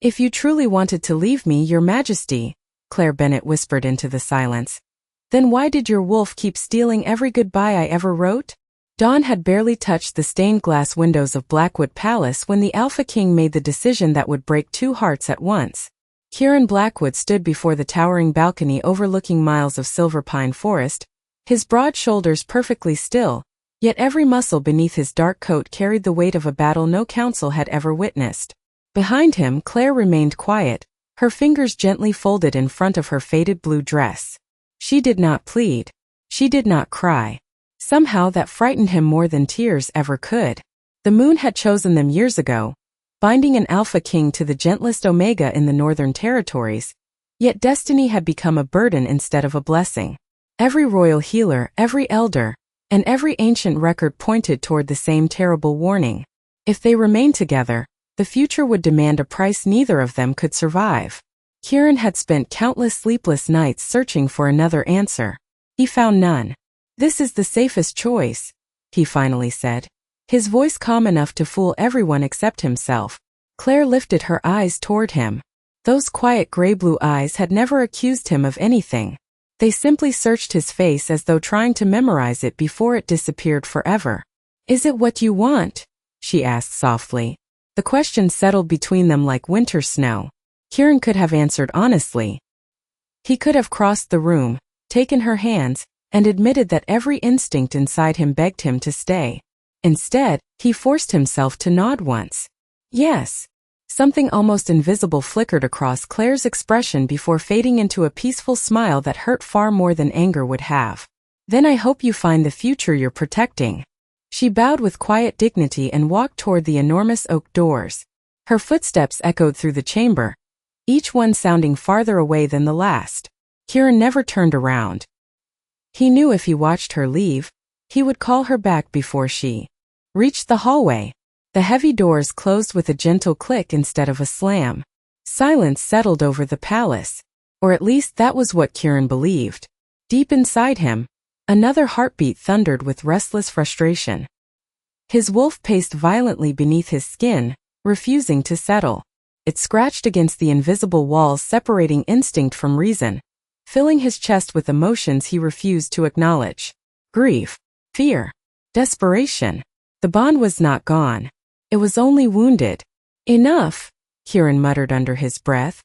"If you truly wanted to leave me, Your Majesty," Claire Bennet whispered into the silence, "then why did your wolf keep stealing every goodbye I ever wrote?" Dawn had barely touched the stained glass windows of Blackwood Palace when the Alpha King made the decision that would break two hearts at once. Kieran Blackwood stood before the towering balcony overlooking miles of silver pine forest, his broad shoulders perfectly still, yet every muscle beneath his dark coat carried the weight of a battle no council had ever witnessed. Behind him, Claire remained quiet, her fingers gently folded in front of her faded blue dress. She did not plead. She did not cry. Somehow that frightened him more than tears ever could. The moon had chosen them years ago, binding an Alpha King to the gentlest Omega in the Northern Territories, yet destiny had become a burden instead of a blessing. Every royal healer, every elder, and every ancient record pointed toward the same terrible warning. If they remained together, the future would demand a price neither of them could survive. Kieran had spent countless sleepless nights searching for another answer. He found none. "This is the safest choice," he finally said, his voice calm enough to fool everyone except himself. Claire lifted her eyes toward him. Those quiet gray-blue eyes had never accused him of anything. They simply searched his face as though trying to memorize it before it disappeared forever. "Is it what you want?" she asked softly. The question settled between them like winter snow. Kieran could have answered honestly. He could have crossed the room, taken her hands, and admitted that every instinct inside him begged him to stay. Instead, he forced himself to nod once. Yes. Something almost invisible flickered across Claire's expression before fading into a peaceful smile that hurt far more than anger would have. "Then I hope you find the future you're protecting." She bowed with quiet dignity and walked toward the enormous oak doors. Her footsteps echoed through the chamber, each one sounding farther away than the last. Kieran never turned around. He knew if he watched her leave, he would call her back before she reached the hallway. The heavy doors closed with a gentle click instead of a slam. Silence settled over the palace, or at least that was what Kieran believed. Deep inside him, another heartbeat thundered with restless frustration. His wolf paced violently beneath his skin, refusing to settle. It scratched against the invisible walls separating instinct from reason, filling his chest with emotions he refused to acknowledge. Grief, fear, desperation. The bond was not gone. It was only wounded. "Enough," Kieran muttered under his breath.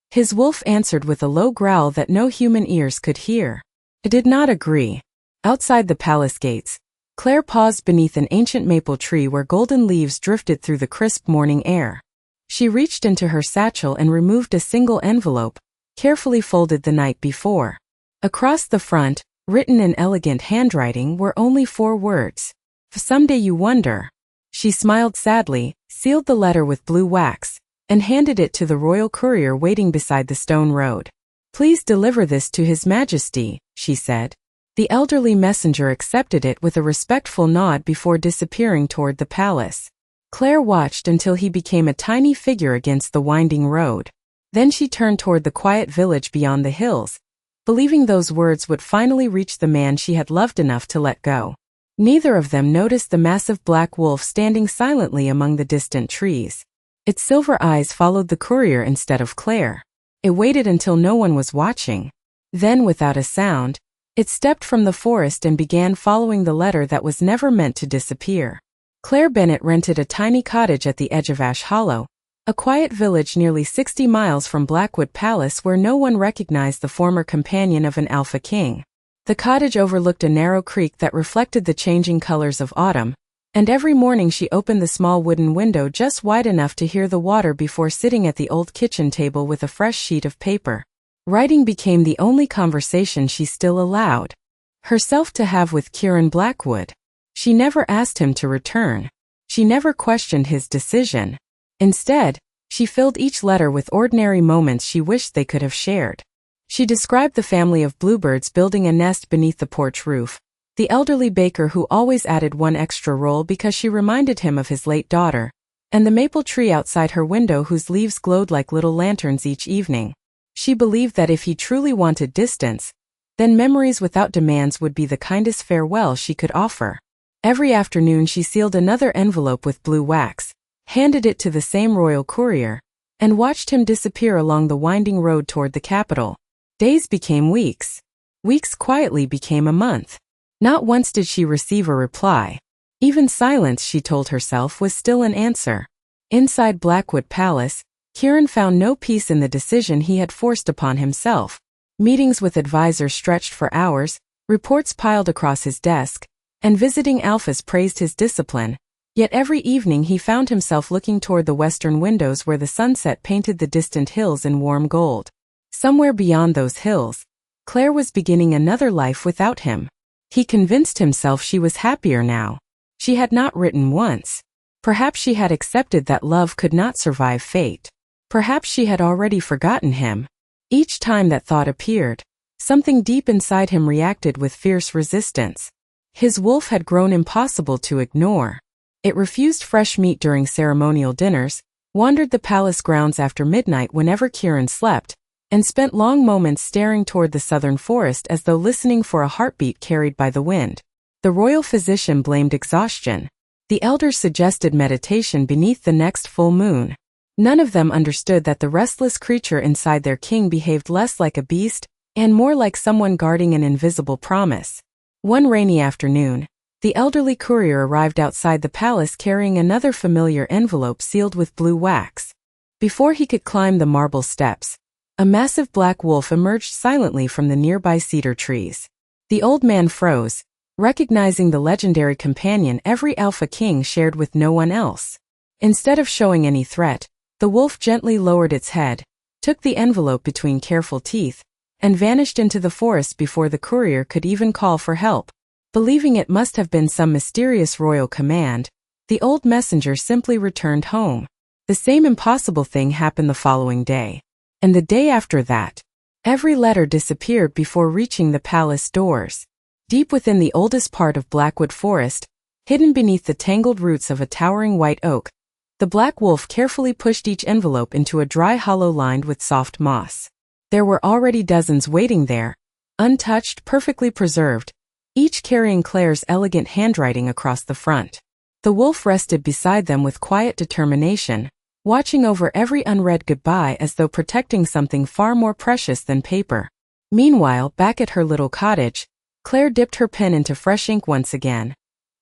His wolf answered with a low growl that no human ears could hear. It did not agree. Outside the palace gates, Claire paused beneath an ancient maple tree where golden leaves drifted through the crisp morning air. She reached into her satchel and removed a single envelope, carefully folded the night before. Across the front, written in elegant handwriting, were only 4 words. "Someday you wonder." She smiled sadly, sealed the letter with blue wax, and handed it to the royal courier waiting beside the stone road. "Please deliver this to His Majesty," she said. The elderly messenger accepted it with a respectful nod before disappearing toward the palace. Claire watched until he became a tiny figure against the winding road. Then she turned toward the quiet village beyond the hills, believing those words would finally reach the man she had loved enough to let go. Neither of them noticed the massive black wolf standing silently among the distant trees. Its silver eyes followed the courier instead of Claire. It waited until no one was watching. Then, without a sound, it stepped from the forest and began following the letter that was never meant to disappear. Claire Bennet rented a tiny cottage at the edge of Ash Hollow, a quiet village nearly 60 miles from Blackwood Palace where no one recognized the former companion of an Alpha King. The cottage overlooked a narrow creek that reflected the changing colors of autumn, and every morning she opened the small wooden window just wide enough to hear the water before sitting at the old kitchen table with a fresh sheet of paper. Writing became the only conversation she still allowed herself to have with Kieran Blackwood. She never asked him to return. She never questioned his decision. Instead, she filled each letter with ordinary moments she wished they could have shared. She described the family of bluebirds building a nest beneath the porch roof, the elderly baker who always added one extra roll because she reminded him of his late daughter, and the maple tree outside her window whose leaves glowed like little lanterns each evening. She believed that if he truly wanted distance, then memories without demands would be the kindest farewell she could offer. Every afternoon she sealed another envelope with blue wax, handed it to the same royal courier, and watched him disappear along the winding road toward the capital. Days became weeks. Weeks quietly became a month. Not once did she receive a reply. Even silence, she told herself, was still an answer. Inside Blackwood Palace, Kieran found no peace in the decision he had forced upon himself. Meetings with advisors stretched for hours, reports piled across his desk, and visiting alphas praised his discipline. Yet every evening he found himself looking toward the western windows where the sunset painted the distant hills in warm gold. Somewhere beyond those hills, Claire was beginning another life without him. He convinced himself she was happier now. She had not written once. Perhaps she had accepted that love could not survive fate. Perhaps she had already forgotten him. Each time that thought appeared, something deep inside him reacted with fierce resistance. His wolf had grown impossible to ignore. It refused fresh meat during ceremonial dinners, wandered the palace grounds after midnight whenever Kieran slept, and spent long moments staring toward the southern forest as though listening for a heartbeat carried by the wind. The royal physician blamed exhaustion. The elders suggested meditation beneath the next full moon. None of them understood that the restless creature inside their king behaved less like a beast and more like someone guarding an invisible promise. One rainy afternoon, the elderly courier arrived outside the palace carrying another familiar envelope sealed with blue wax. Before he could climb the marble steps, a massive black wolf emerged silently from the nearby cedar trees. The old man froze, recognizing the legendary companion every alpha king shared with no one else. Instead of showing any threat, the wolf gently lowered its head, took the envelope between careful teeth, and vanished into the forest before the courier could even call for help. Believing it must have been some mysterious royal command, the old messenger simply returned home. The same impossible thing happened the following day. And the day after that. Every letter disappeared before reaching the palace doors. Deep within the oldest part of Blackwood Forest, hidden beneath the tangled roots of a towering white oak, the black wolf carefully pushed each envelope into a dry hollow lined with soft moss. There were already dozens waiting there, untouched, perfectly preserved, each carrying Claire's elegant handwriting across the front. The wolf rested beside them with quiet determination, watching over every unread goodbye as though protecting something far more precious than paper. Meanwhile, back at her little cottage, Claire dipped her pen into fresh ink once again,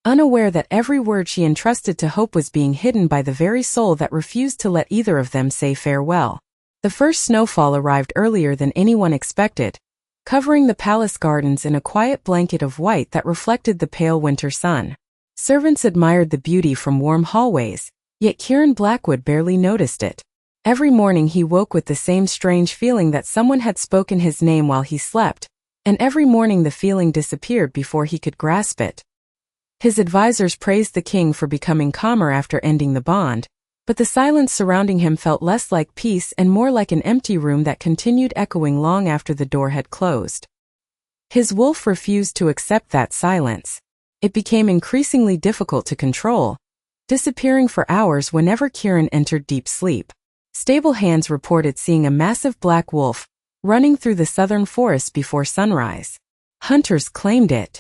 unaware that every word she entrusted to hope was being hidden by the very soul that refused to let either of them say farewell. The first snowfall arrived earlier than anyone expected, covering the palace gardens in a quiet blanket of white that reflected the pale winter sun. Servants admired the beauty from warm hallways, yet Kieran Blackwood barely noticed it. Every morning he woke with the same strange feeling that someone had spoken his name while he slept, and every morning the feeling disappeared before he could grasp it. His advisors praised the king for becoming calmer after ending the bond, but the silence surrounding him felt less like peace and more like an empty room that continued echoing long after the door had closed. His wolf refused to accept that silence. It became increasingly difficult to control, disappearing for hours whenever Kieran entered deep sleep. Stable hands reported seeing a massive black wolf running through the southern forest before sunrise. Hunters claimed it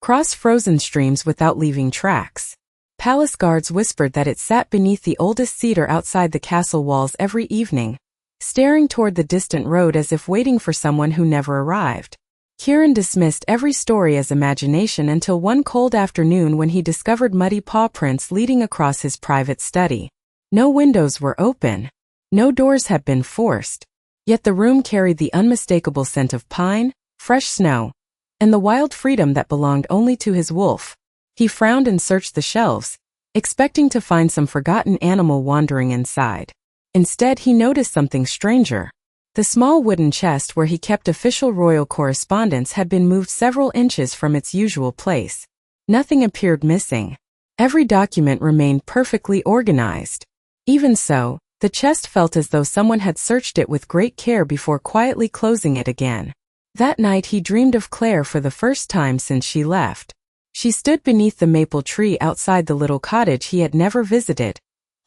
crossed frozen streams without leaving tracks. Palace guards whispered that it sat beneath the oldest cedar outside the castle walls every evening, staring toward the distant road as if waiting for someone who never arrived. Kieran dismissed every story as imagination until one cold afternoon when he discovered muddy paw prints leading across his private study. No windows were open. No doors had been forced. Yet the room carried the unmistakable scent of pine, fresh snow, and the wild freedom that belonged only to his wolf. He frowned and searched the shelves, expecting to find some forgotten animal wandering inside. Instead, he noticed something stranger. The small wooden chest where he kept official royal correspondence had been moved several inches from its usual place. Nothing appeared missing. Every document remained perfectly organized. Even so, the chest felt as though someone had searched it with great care before quietly closing it again. That night he dreamed of Claire for the first time since she left. She stood beneath the maple tree outside the little cottage he had never visited,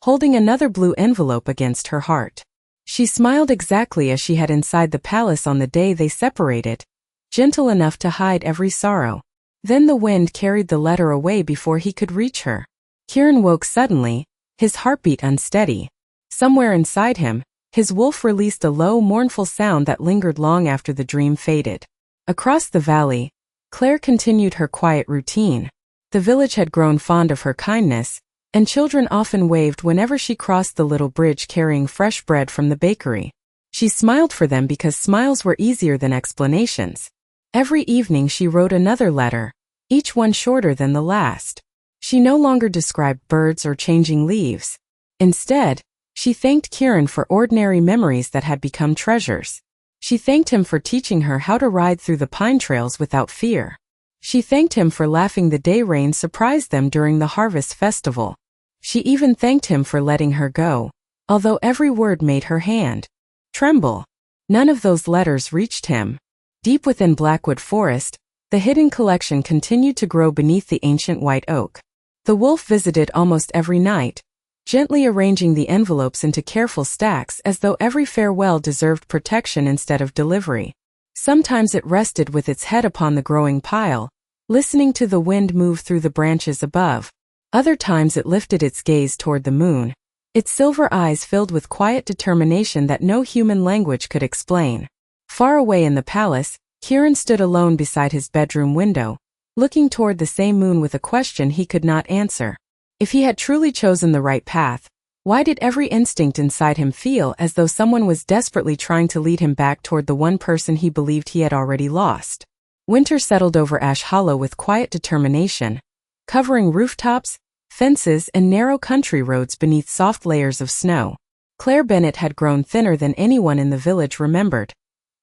holding another blue envelope against her heart. She smiled exactly as she had inside the palace on the day they separated, gentle enough to hide every sorrow. Then the wind carried the letter away before he could reach her. Kieran woke suddenly, his heartbeat unsteady. Somewhere inside him, His wolf released a low, mournful sound that lingered long after the dream faded. Across the valley, Claire continued her quiet routine. The village had grown fond of her kindness, and children often waved whenever she crossed the little bridge carrying fresh bread from the bakery. She smiled for them because smiles were easier than explanations. Every evening she wrote another letter, each one shorter than the last. She no longer described birds or changing leaves. Instead, she thanked Kieran for ordinary memories that had become treasures. She thanked him for teaching her how to ride through the pine trails without fear. She thanked him for laughing the day rain surprised them during the harvest festival. She even thanked him for letting her go, although every word made her hand tremble. None of those letters reached him. Deep within Blackwood Forest, the hidden collection continued to grow beneath the ancient white oak. The wolf visited almost every night, gently arranging the envelopes into careful stacks as though every farewell deserved protection instead of delivery. Sometimes it rested with its head upon the growing pile, listening to the wind move through the branches above. Other times it lifted its gaze toward the moon, its silver eyes filled with quiet determination that no human language could explain. Far away in the palace, Kieran stood alone beside his bedroom window, looking toward the same moon with a question he could not answer. If he had truly chosen the right path, why did every instinct inside him feel as though someone was desperately trying to lead him back toward the one person he believed he had already lost? Winter settled over Ash Hollow with quiet determination, covering rooftops, fences, and narrow country roads beneath soft layers of snow. Claire Bennett had grown thinner than anyone in the village remembered,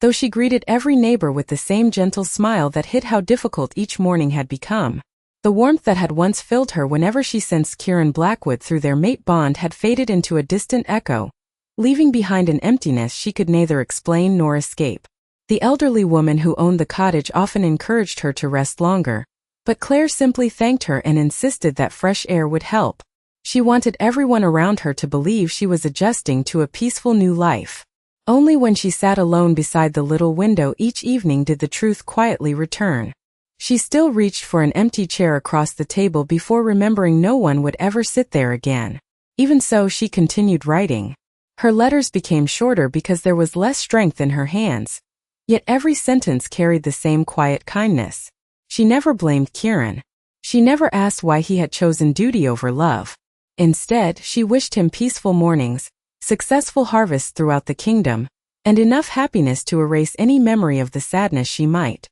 though she greeted every neighbor with the same gentle smile that hid how difficult each morning had become. The warmth that had once filled her whenever she sensed Kieran Blackwood through their mate bond had faded into a distant echo, leaving behind an emptiness she could neither explain nor escape. The elderly woman who owned the cottage often encouraged her to rest longer, but Claire simply thanked her and insisted that fresh air would help. She wanted everyone around her to believe she was adjusting to a peaceful new life. Only when she sat alone beside the little window each evening did the truth quietly return. She still reached for an empty chair across the table before remembering no one would ever sit there again. Even so, she continued writing. Her letters became shorter because there was less strength in her hands, yet every sentence carried the same quiet kindness. She never blamed Kieran. She never asked why he had chosen duty over love. Instead, she wished him peaceful mornings, successful harvests throughout the kingdom, and enough happiness to erase any memory of the sadness she might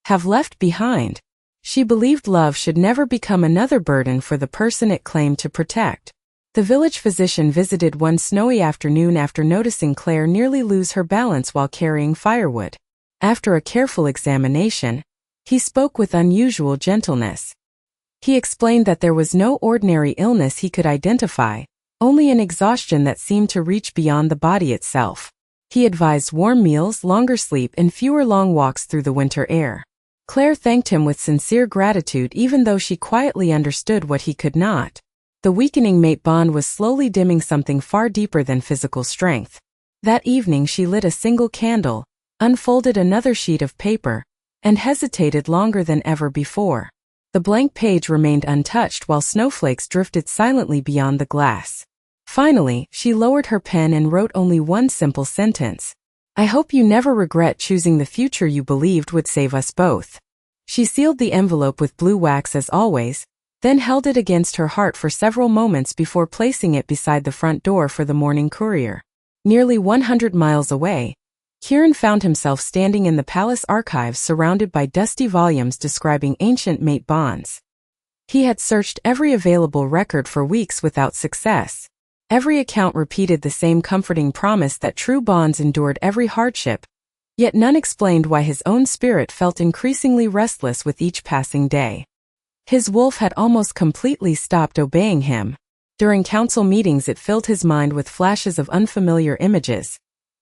have left behind. She believed love should never become another burden for the person it claimed to protect. The village physician visited one snowy afternoon after noticing Claire nearly lose her balance while carrying firewood. After a careful examination, he spoke with unusual gentleness. He explained that there was no ordinary illness he could identify, only an exhaustion that seemed to reach beyond the body itself. He advised warm meals, longer sleep, and fewer long walks through the winter air. Claire thanked him with sincere gratitude even though she quietly understood what he could not. The weakening mate bond was slowly dimming something far deeper than physical strength. That evening she lit a single candle, unfolded another sheet of paper, and hesitated longer than ever before. The blank page remained untouched while snowflakes drifted silently beyond the glass. Finally, she lowered her pen and wrote only one simple sentence. "I hope you never regret choosing the future you believed would save us both." She sealed the envelope with blue wax as always, then held it against her heart for several moments before placing it beside the front door for the morning courier. Nearly 100 miles away, Kieran found himself standing in the palace archives surrounded by dusty volumes describing ancient mate bonds. He had searched every available record for weeks without success. Every account repeated the same comforting promise that true bonds endured every hardship, yet none explained why his own spirit felt increasingly restless with each passing day. His wolf had almost completely stopped obeying him. During council meetings it filled his mind with flashes of unfamiliar images.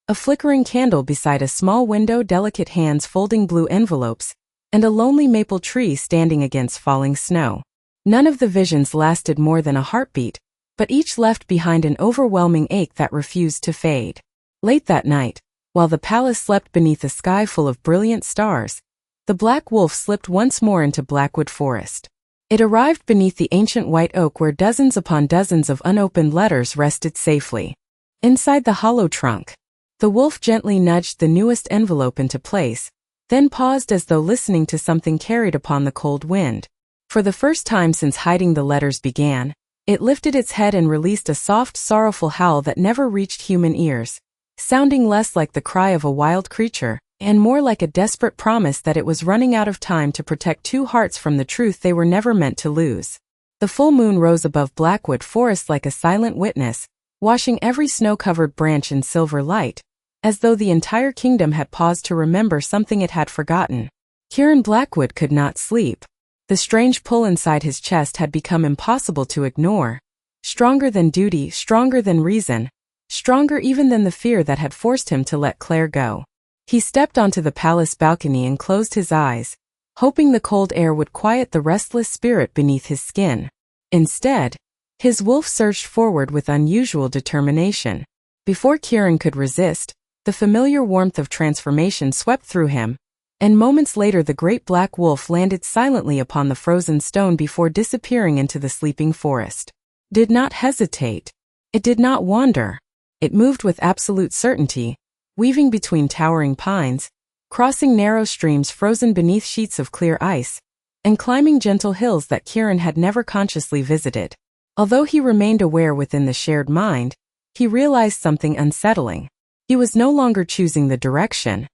A flickering candle beside a small window, delicate hands folding blue envelopes, and a lonely maple tree standing against falling snow. None of the visions lasted more than a heartbeat, but each left behind an overwhelming ache that refused to fade. Late that night, while the palace slept beneath a sky full of brilliant stars, the black wolf slipped once more into Blackwood Forest. It arrived beneath the ancient white oak where dozens upon dozens of unopened letters rested safely. Inside the hollow trunk, the wolf gently nudged the newest envelope into place, then paused as though listening to something carried upon the cold wind. For the first time since hiding the letters began, it lifted its head and released a soft, sorrowful howl that never reached human ears, sounding less like the cry of a wild creature, and more like a desperate promise that it was running out of time to protect two hearts from the truth they were never meant to lose. The full moon rose above Blackwood Forest like a silent witness, washing every snow-covered branch in silver light, as though the entire kingdom had paused to remember something it had forgotten. Kieran Blackwood could not sleep. The strange pull inside his chest had become impossible to ignore, stronger than duty, stronger than reason, stronger even than the fear that had forced him to let Claire go. He stepped onto the palace balcony and closed his eyes, hoping the cold air would quiet the restless spirit beneath his skin. Instead, his wolf surged forward with unusual determination. Before Kieran could resist, the familiar warmth of transformation swept through him, and moments later the great black wolf landed silently upon the frozen stone before disappearing into the sleeping forest. Did not hesitate. It did not wander. It moved with absolute certainty, weaving between towering pines, crossing narrow streams frozen beneath sheets of clear ice, and climbing gentle hills that Kieran had never consciously visited. Although he remained aware within the shared mind, he realized something unsettling. He was no longer choosing the direction.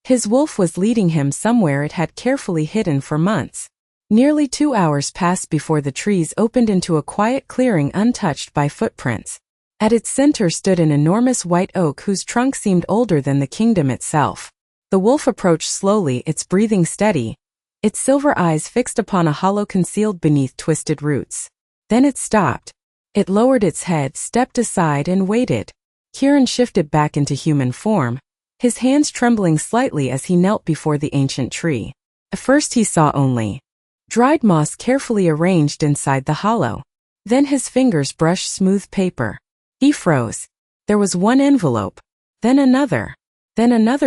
His wolf was leading him somewhere it had carefully hidden for months. Nearly 2 hours passed before the trees opened into a quiet clearing untouched by footprints. At its center stood an enormous white oak whose trunk seemed older than the kingdom itself. The wolf approached slowly, its breathing steady, its silver eyes fixed upon a hollow concealed beneath twisted roots. Then it stopped. It lowered its head, stepped aside, and waited. Kieran shifted back into human form, his hands trembling slightly as he knelt before the ancient tree. At first he saw only dried moss carefully arranged inside the hollow. Then his fingers brushed smooth paper. He froze. There was one envelope, then another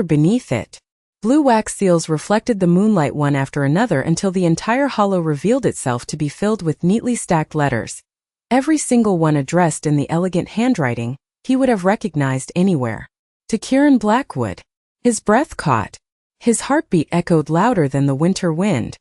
beneath it. Blue wax seals reflected the moonlight one after another until the entire hollow revealed itself to be filled with neatly stacked letters, every single one addressed in the elegant handwriting he would have recognized anywhere. To Kieran Blackwood. His breath caught. His heartbeat echoed louder than the winter wind.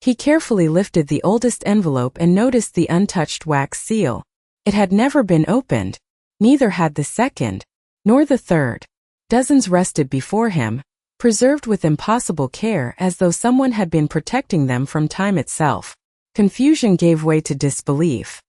He carefully lifted the oldest envelope and noticed the untouched wax seal. It had never been opened. Neither had the second, nor the third. Dozens rested before him, preserved with impossible care as though someone had been protecting them from time itself. Confusion gave way to disbelief.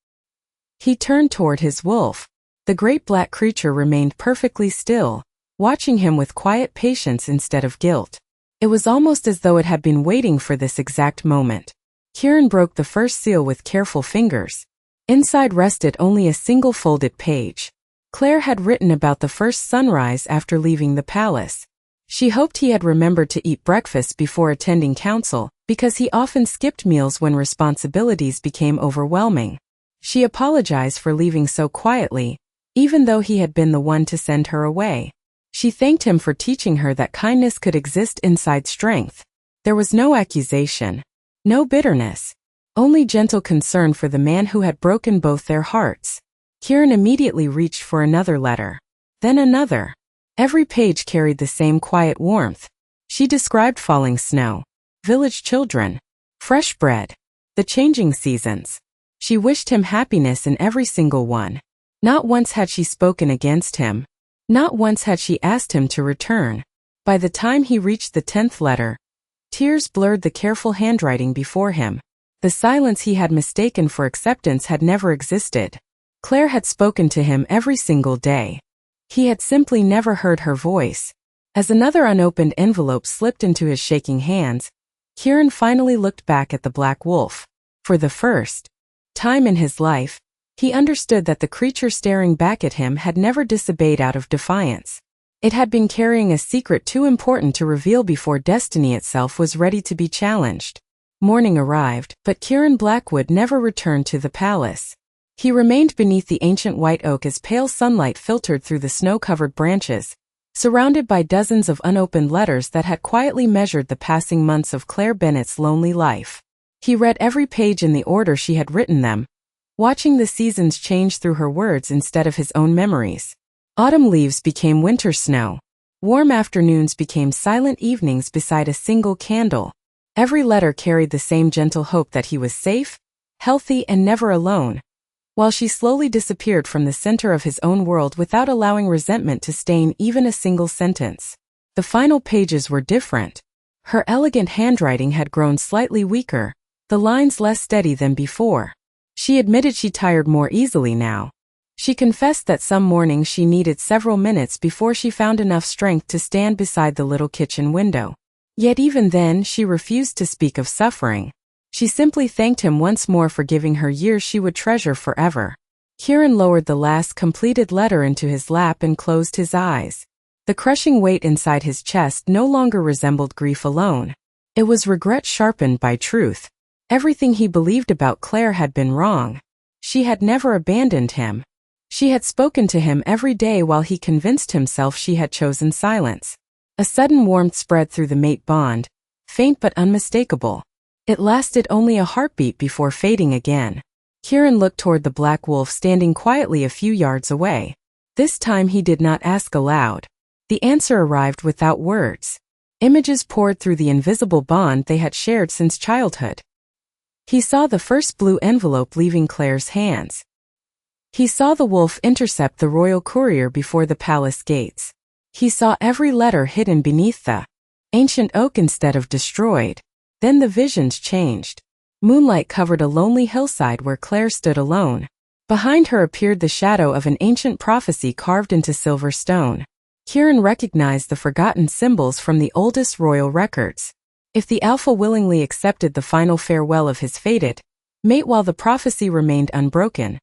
He turned toward his wolf. The great black creature remained perfectly still, watching him with quiet patience instead of guilt. It was almost as though it had been waiting for this exact moment. Kieran broke the first seal with careful fingers. Inside rested only a single folded page. Claire had written about the first sunrise after leaving the palace. She hoped he had remembered to eat breakfast before attending council, because he often skipped meals when responsibilities became overwhelming. She apologized for leaving so quietly, even though he had been the one to send her away. She thanked him for teaching her that kindness could exist inside strength. There was no accusation, no bitterness, only gentle concern for the man who had broken both their hearts. Kieran immediately reached for another letter, then another. Every page carried the same quiet warmth. She described falling snow, village children, fresh bread, the changing seasons. She wished him happiness in every single one. Not once had she spoken against him. Not once had she asked him to return. By the time he reached the 10th letter, tears blurred the careful handwriting before him. The silence he had mistaken for acceptance had never existed. Claire had spoken to him every single day. He had simply never heard her voice. As another unopened envelope slipped into his shaking hands, Kieran finally looked back at the black wolf. For the first time in his life, he understood that the creature staring back at him had never disobeyed out of defiance. It had been carrying a secret too important to reveal before destiny itself was ready to be challenged. Morning arrived, but Kieran Blackwood never returned to the palace. He remained beneath the ancient white oak as pale sunlight filtered through the snow-covered branches, surrounded by dozens of unopened letters that had quietly measured the passing months of Claire Bennett's lonely life. He read every page in the order she had written them, watching the seasons change through her words instead of his own memories. Autumn leaves became winter snow. Warm afternoons became silent evenings beside a single candle. Every letter carried the same gentle hope that he was safe, healthy, and never alone, while she slowly disappeared from the center of his own world without allowing resentment to stain even a single sentence. The final pages were different. Her elegant handwriting had grown slightly weaker, the lines less steady than before. She admitted she tired more easily now. She confessed that some mornings she needed several minutes before she found enough strength to stand beside the little kitchen window. Yet even then, she refused to speak of suffering. She simply thanked him once more for giving her years she would treasure forever. Kieran lowered the last completed letter into his lap and closed his eyes. The crushing weight inside his chest no longer resembled grief alone. It was regret sharpened by truth. Everything he believed about Claire had been wrong. She had never abandoned him. She had spoken to him every day while he convinced himself she had chosen silence. A sudden warmth spread through the mate bond, faint but unmistakable. It lasted only a heartbeat before fading again. Kieran looked toward the black wolf standing quietly a few yards away. This time he did not ask aloud. The answer arrived without words. Images poured through the invisible bond they had shared since childhood. He saw the first blue envelope leaving Claire's hands. He saw the wolf intercept the royal courier before the palace gates. He saw every letter hidden beneath the ancient oak instead of destroyed. Then the visions changed. Moonlight covered a lonely hillside where Claire stood alone. Behind her appeared the shadow of an ancient prophecy carved into silver stone. Kieran recognized the forgotten symbols from the oldest royal records. If the Alpha willingly accepted the final farewell of his fated mate while the prophecy remained unbroken,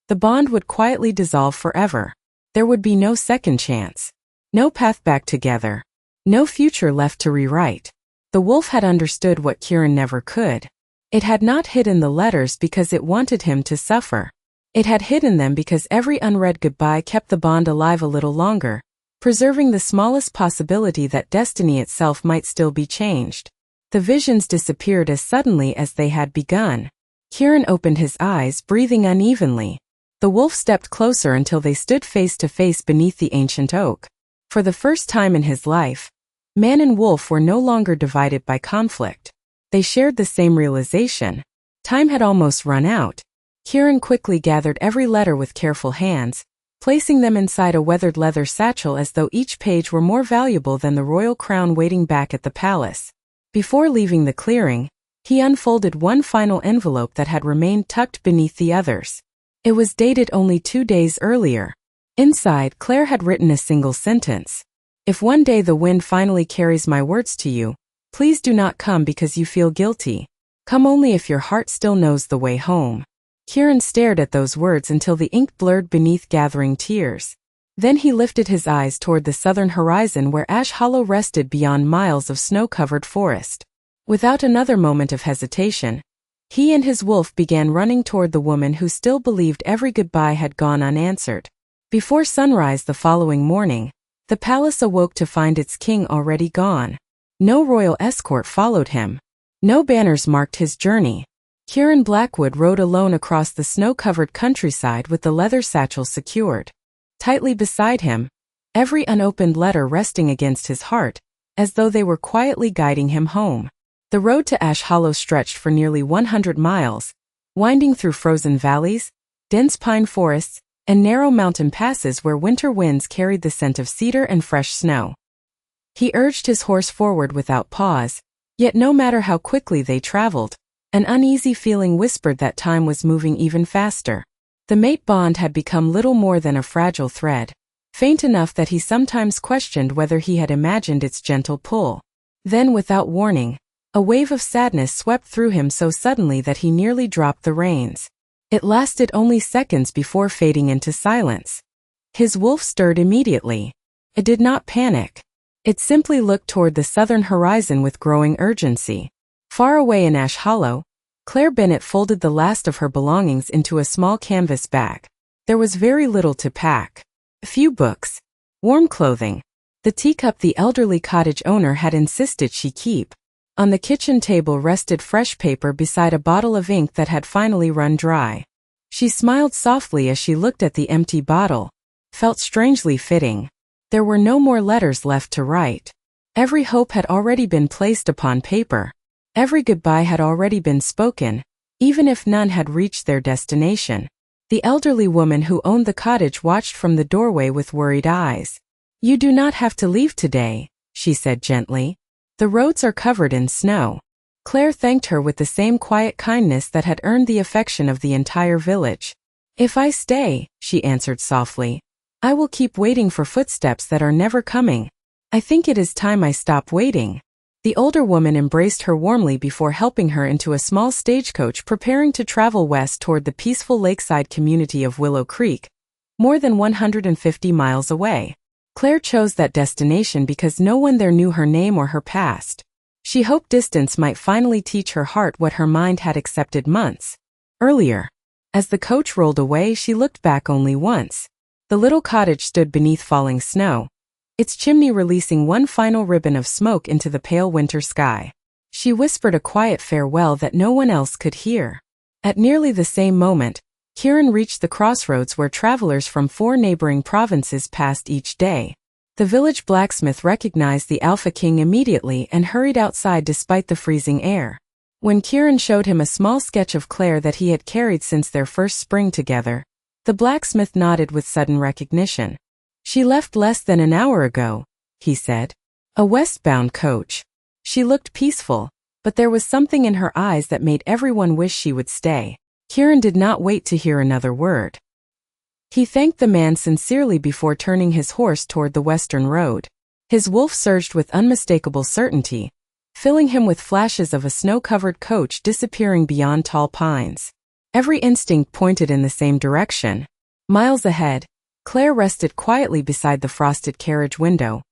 the bond would quietly dissolve forever. There would be no second chance. No path back together. No future left to rewrite. The wolf had understood what Kieran never could. It had not hidden the letters because it wanted him to suffer. It had hidden them because every unread goodbye kept the bond alive a little longer, preserving the smallest possibility that destiny itself might still be changed. The visions disappeared as suddenly as they had begun. Kieran opened his eyes, breathing unevenly. The wolf stepped closer until they stood face to face beneath the ancient oak. For the first time in his life, man and wolf were no longer divided by conflict. They shared the same realization. Time had almost run out. Kieran quickly gathered every letter with careful hands, placing them inside a weathered leather satchel as though each page were more valuable than the royal crown waiting back at the palace. Before leaving the clearing, he unfolded one final envelope that had remained tucked beneath the others. It was dated only 2 days earlier. Inside, Claire had written a single sentence. If one day the wind finally carries my words to you, please do not come because you feel guilty. Come only if your heart still knows the way home. Kieran stared at those words until the ink blurred beneath gathering tears. Then he lifted his eyes toward the southern horizon where Ash Hollow rested beyond miles of snow-covered forest. Without another moment of hesitation, he and his wolf began running toward the woman who still believed every goodbye had gone unanswered. Before sunrise the following morning, the palace awoke to find its king already gone. No royal escort followed him. No banners marked his journey. Kieran Blackwood rode alone across the snow-covered countryside with the leather satchel secured tightly beside him, every unopened letter resting against his heart, as though they were quietly guiding him home. The road to Ash Hollow stretched for nearly 100 miles, winding through frozen valleys, dense pine forests, and narrow mountain passes where winter winds carried the scent of cedar and fresh snow. He urged his horse forward without pause, yet no matter how quickly they traveled, an uneasy feeling whispered that time was moving even faster. The mate bond had become little more than a fragile thread, faint enough that he sometimes questioned whether he had imagined its gentle pull. Then, without warning, a wave of sadness swept through him so suddenly that he nearly dropped the reins. It lasted only seconds before fading into silence. His wolf stirred immediately. It did not panic. It simply looked toward the southern horizon with growing urgency. Far away in Ash Hollow, Claire Bennett folded the last of her belongings into a small canvas bag. There was very little to pack. A few books, warm clothing, the teacup the elderly cottage owner had insisted she keep. On the kitchen table rested fresh paper beside a bottle of ink that had finally run dry. She smiled softly as she looked at the empty bottle. Felt strangely fitting. There were no more letters left to write. Every hope had already been placed upon paper. Every goodbye had already been spoken, even if none had reached their destination. The elderly woman who owned the cottage watched from the doorway with worried eyes. "You do not have to leave today," she said gently. "The roads are covered in snow." Claire thanked her with the same quiet kindness that had earned the affection of the entire village. "If I stay," she answered softly, "I will keep waiting for footsteps that are never coming. I think it is time I stop waiting." The older woman embraced her warmly before helping her into a small stagecoach preparing to travel west toward the peaceful lakeside community of Willow Creek, more than 150 miles away. Claire chose that destination because no one there knew her name or her past. She hoped distance might finally teach her heart what her mind had accepted months earlier. As the coach rolled away, she looked back only once. The little cottage stood beneath falling snow, its chimney releasing one final ribbon of smoke into the pale winter sky. She whispered a quiet farewell that no one else could hear. At nearly the same moment, Kieran reached the crossroads where travelers from 4 neighboring provinces passed each day. The village blacksmith recognized the Alpha King immediately and hurried outside despite the freezing air. When Kieran showed him a small sketch of Claire that he had carried since their first spring together, the blacksmith nodded with sudden recognition. "She left less than an hour ago," he said. "A westbound coach." She looked peaceful, but there was something in her eyes that made everyone wish she would stay. Kieran did not wait to hear another word. He thanked the man sincerely before turning his horse toward the western road. His wolf surged with unmistakable certainty, filling him with flashes of a snow-covered coach disappearing beyond tall pines. Every instinct pointed in the same direction. Miles ahead, Claire rested quietly beside the frosted carriage window,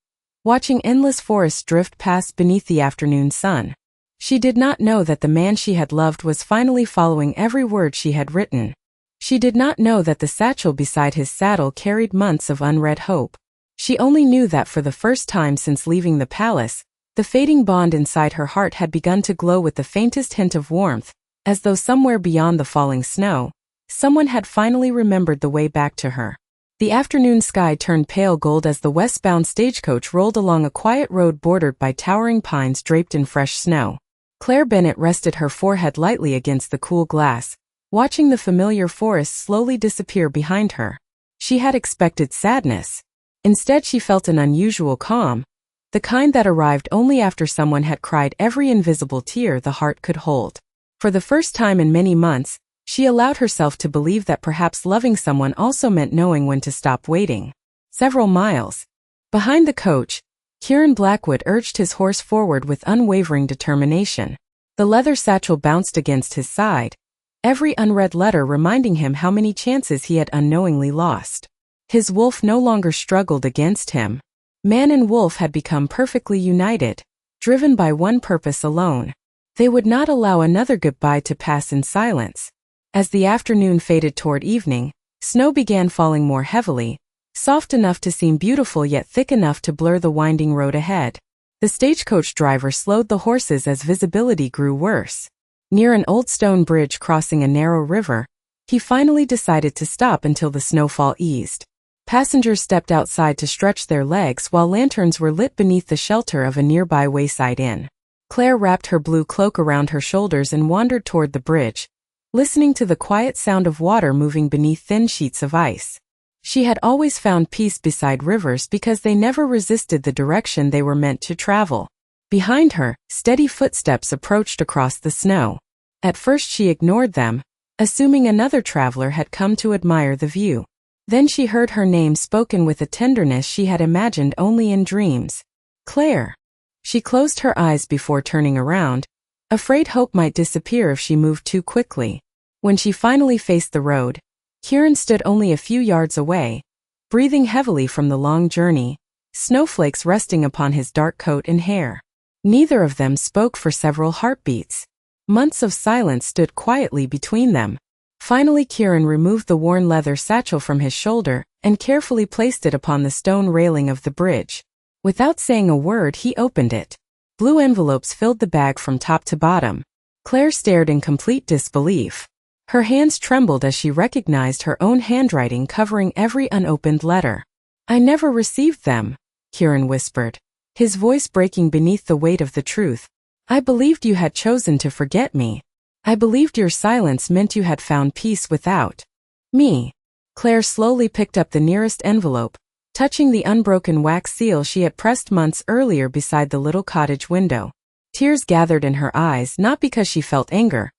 watching endless forests drift past beneath the afternoon sun. She did not know that the man she had loved was finally following every word she had written. She did not know that the satchel beside his saddle carried months of unread hope. She only knew that for the first time since leaving the palace, the fading bond inside her heart had begun to glow with the faintest hint of warmth, as though somewhere beyond the falling snow, someone had finally remembered the way back to her. The afternoon sky turned pale gold as the westbound stagecoach rolled along a quiet road bordered by towering pines draped in fresh snow. Claire Bennett rested her forehead lightly against the cool glass, watching the familiar forest slowly disappear behind her. She had expected sadness. Instead, she felt an unusual calm, the kind that arrived only after someone had cried every invisible tear the heart could hold. For the first time in many months, she allowed herself to believe that perhaps loving someone also meant knowing when to stop waiting. Several miles behind the coach, Kieran Blackwood urged his horse forward with unwavering determination. The leather satchel bounced against his side, every unread letter reminding him how many chances he had unknowingly lost. His wolf no longer struggled against him. Man and wolf had become perfectly united, driven by one purpose alone. They would not allow another goodbye to pass in silence. As the afternoon faded toward evening, snow began falling more heavily, soft enough to seem beautiful yet thick enough to blur the winding road ahead. The stagecoach driver slowed the horses as visibility grew worse. Near an old stone bridge crossing a narrow river, he finally decided to stop until the snowfall eased. Passengers stepped outside to stretch their legs while lanterns were lit beneath the shelter of a nearby wayside inn. Claire wrapped her blue cloak around her shoulders and wandered toward the bridge, listening to the quiet sound of water moving beneath thin sheets of ice. She had always found peace beside rivers because they never resisted the direction they were meant to travel. Behind her, steady footsteps approached across the snow. At first she ignored them, assuming another traveler had come to admire the view. Then she heard her name spoken with a tenderness she had imagined only in dreams. Claire. She closed her eyes before turning around, afraid hope might disappear if she moved too quickly. When she finally faced the road, Kieran stood only a few yards away, breathing heavily from the long journey, snowflakes resting upon his dark coat and hair. Neither of them spoke for several heartbeats. Months of silence stood quietly between them. Finally, Kieran removed the worn leather satchel from his shoulder and carefully placed it upon the stone railing of the bridge. Without saying a word, he opened it. Blue envelopes filled the bag from top to bottom. Claire stared in complete disbelief. Her hands trembled as she recognized her own handwriting covering every unopened letter. "I never received them," Kieran whispered, his voice breaking beneath the weight of the truth. "I believed you had chosen to forget me. I believed your silence meant you had found peace without me." Claire slowly picked up the nearest envelope, touching the unbroken wax seal she had pressed months earlier beside the little cottage window. Tears gathered in her eyes not because she felt anger,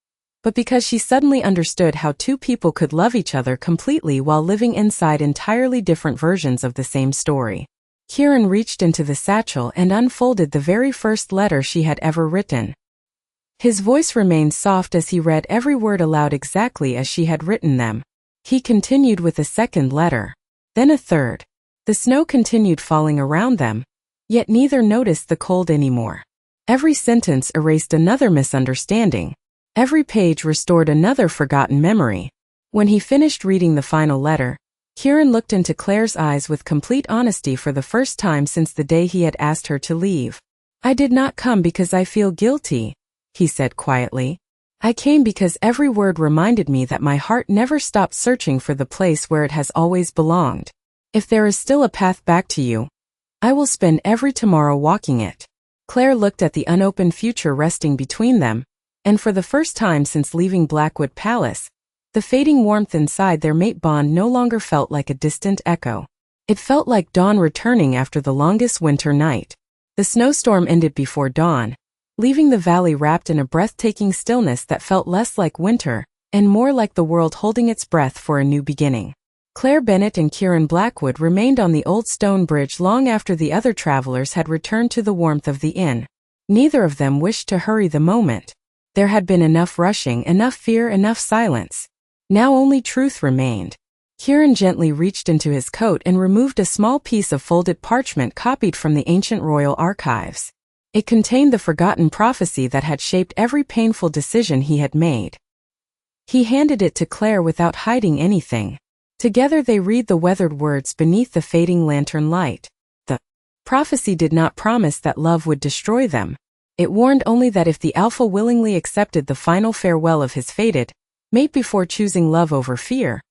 but because she suddenly understood how two people could love each other completely while living inside entirely different versions of the same story. Kieran reached into the satchel and unfolded the very first letter she had ever written. His voice remained soft as he read every word aloud exactly as she had written them. He continued with a second letter, then a third. The snow continued falling around them, yet neither noticed the cold anymore. Every sentence erased another misunderstanding. Every page restored another forgotten memory. When he finished reading the final letter, Kieran looked into Claire's eyes with complete honesty for the first time since the day he had asked her to leave. "I did not come because I feel guilty," he said quietly. "I came because every word reminded me that my heart never stopped searching for the place where it has always belonged. If there is still a path back to you, I will spend every tomorrow walking it." Claire looked at the unopened future resting between them, and for the first time since leaving Blackwood Palace, the fading warmth inside their mate bond no longer felt like a distant echo. It felt like dawn returning after the longest winter night. The snowstorm ended before dawn, leaving the valley wrapped in a breathtaking stillness that felt less like winter and more like the world holding its breath for a new beginning. Claire Bennett and Kieran Blackwood remained on the old stone bridge long after the other travelers had returned to the warmth of the inn. Neither of them wished to hurry the moment. There had been enough rushing, enough fear, enough silence. Now only truth remained. Kieran gently reached into his coat and removed a small piece of folded parchment copied from the ancient royal archives. It contained the forgotten prophecy that had shaped every painful decision he had made. He handed it to Claire without hiding anything. Together they read the weathered words beneath the fading lantern light. The prophecy did not promise that love would destroy them. It warned only that if the alpha willingly accepted the final farewell of his fated mate before choosing love over fear,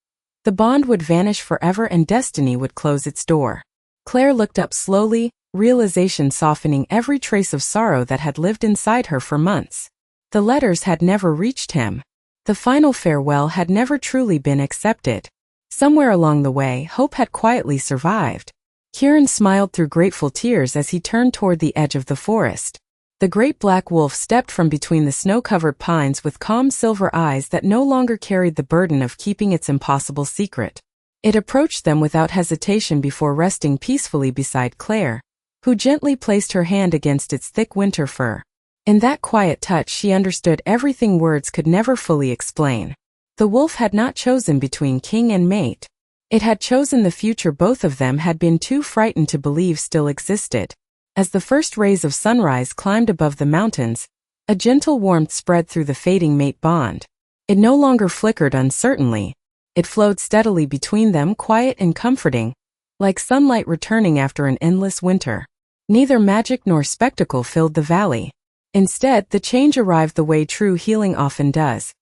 the bond would vanish forever and destiny would close its door. Claire looked up slowly, realization softening every trace of sorrow that had lived inside her for months. The letters had never reached him. The final farewell had never truly been accepted. Somewhere along the way, hope had quietly survived. Kieran smiled through grateful tears as he turned toward the edge of the forest. The great black wolf stepped from between the snow-covered pines with calm silver eyes that no longer carried the burden of keeping its impossible secret. It approached them without hesitation before resting peacefully beside Claire, who gently placed her hand against its thick winter fur. In that quiet touch she understood everything words could never fully explain. The wolf had not chosen between king and mate. It had chosen the future both of them had been too frightened to believe still existed. As the first rays of sunrise climbed above the mountains, a gentle warmth spread through the fading mate bond. It no longer flickered uncertainly. It flowed steadily between them, quiet and comforting, like sunlight returning after an endless winter. Neither magic nor spectacle filled the valley. Instead, the change arrived the way true healing often does,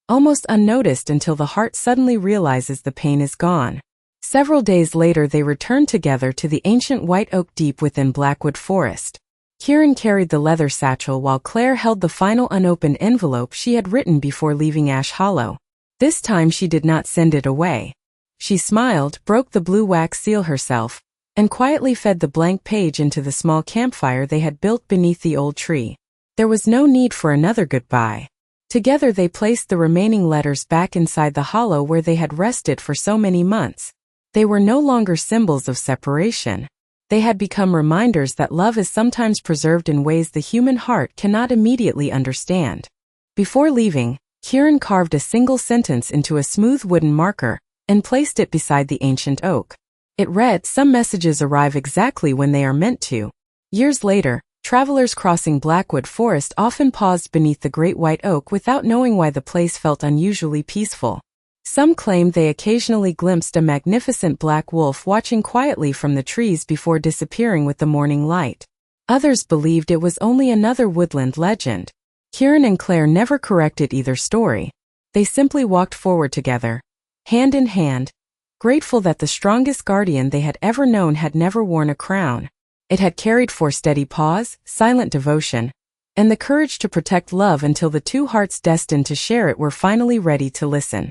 almost unnoticed until the heart suddenly realizes the pain is gone. Several days later they returned together to the ancient white oak deep within Blackwood Forest. Kieran carried the leather satchel while Claire held the final unopened envelope she had written before leaving Ash Hollow. This time she did not send it away. She smiled, broke the blue wax seal herself, and quietly fed the blank page into the small campfire they had built beneath the old tree. There was no need for another goodbye. Together they placed the remaining letters back inside the hollow where they had rested for so many months. They were no longer symbols of separation. They had become reminders that love is sometimes preserved in ways the human heart cannot immediately understand. Before leaving, Kieran carved a single sentence into a smooth wooden marker and placed it beside the ancient oak. It read, "Some messages arrive exactly when they are meant to." Years later, travelers crossing Blackwood Forest often paused beneath the great white oak without knowing why the place felt unusually peaceful. Some claimed they occasionally glimpsed a magnificent black wolf watching quietly from the trees before disappearing with the morning light. Others believed it was only another woodland legend. Kieran and Claire never corrected either story. They simply walked forward together, hand in hand, grateful that the strongest guardian they had ever known had never worn a crown. It had carried 4 steady paws, silent devotion, and the courage to protect love until the 2 hearts destined to share it were finally ready to listen.